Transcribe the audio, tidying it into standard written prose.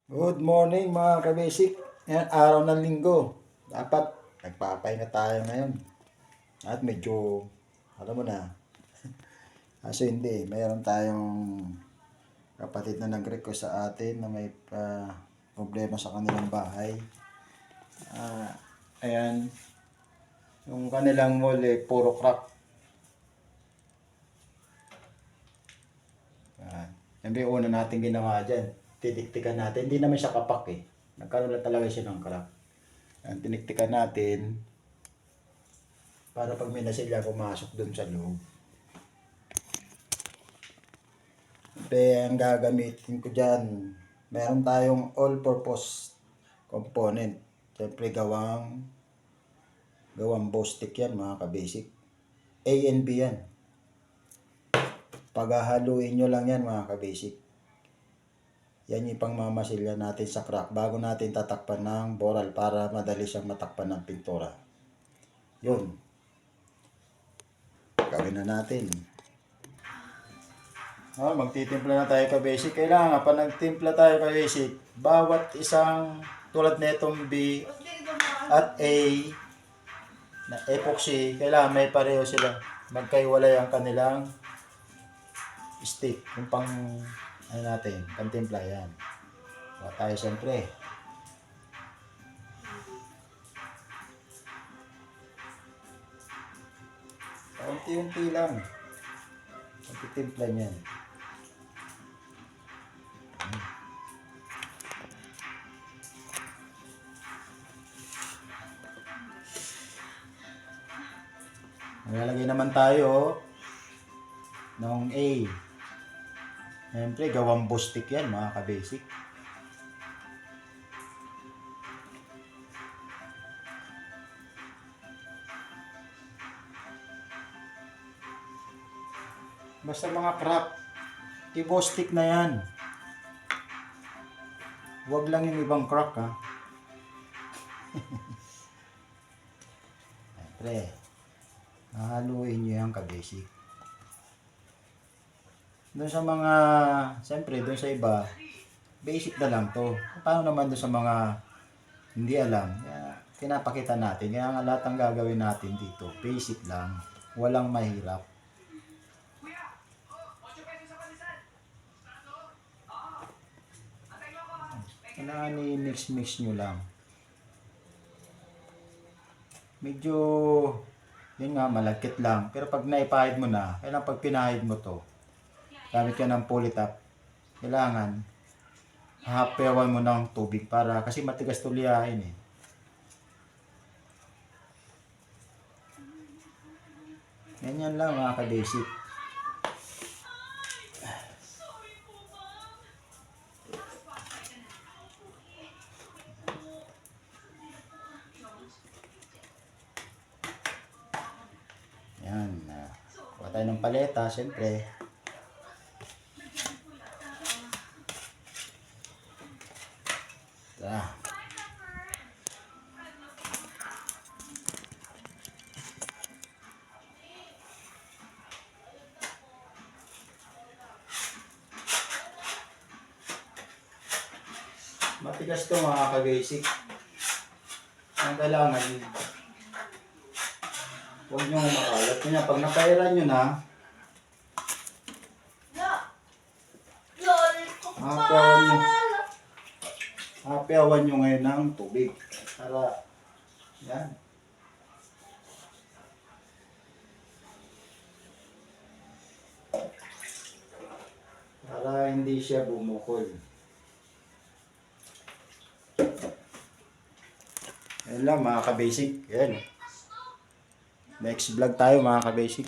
Good morning mga kabasic. Yan, araw ng linggo. Dapat nagpapahinga tayo ngayon. At medyo, alam mo na, kaso hindi. Mayroon tayong kapatid na nag-request sa atin na may problema sa kanilang bahay. Ayan, yung kanilang mall puro crack. Yan ba yung una natin ginawa dyan? Tiniktikan natin. Hindi naman siya kapak eh. Nagkaroon lang talaga siya ng crack. Yan, tiniktikan natin para pag may nasilya pumasok dun sa loob. Ang gagamitin ko dyan, meron tayong all-purpose component. Siyempre gawang Bostik yan mga kabasic. A and B yan. Paghahaluin nyo lang yan mga kabasic. Yan yung pangmamasilya natin sa crack bago natin tatakpan ng boral para madali siyang matakpan ng pintura. Yun. Gawin na natin. Magtitimpla na tayo kabasic. Kailangan pa nagtimpla tayo kabasic. Bawat isang tulad netong B at A na epoxy, kailangan may pareho sila. Magkaiwalay ang kanilang stick. Yung pang ano natin, pantimpla yan. So, tayo siyempre. Unti-unti lang. Magtitimpla niyan. Maglalagay naman tayo ng A. Siyempre, gawang Bostik yan mga kabasic. Basta mga crack, i-Bostik na yan. Huwag lang yung ibang crack ha. Siyempre, hahaluin nyo yan kabasic. Doon sa mga, siyempre doon sa iba, basic na lang to. Paano naman doon sa mga hindi alam, pinapakita natin. Kaya nga lahat ng gagawin natin dito, basic lang. Walang mahirap. Kailangan i-mix nyo lang. Medyo, yun nga, malagkit lang. Pero pag naipahid mo na, kailangan pag pinahid mo to, gamit ka ng polytop, kailangan hahapewan mo ng tubig para, kasi matigas tuliyahin eh. Ganyan lang mga kabasic. Yan. Kuha tayo ng paleta, siyempre. Matigas to mga kabasic. Ang kailangan, huwag nyo makalat. Kanya pag napairan nyo na, hahapawan nyo ngayon ng tubig. Para, yan. Para hindi siya bumukol. Yan lang mga kabasic. Yan. Next vlog tayo mga kabasic.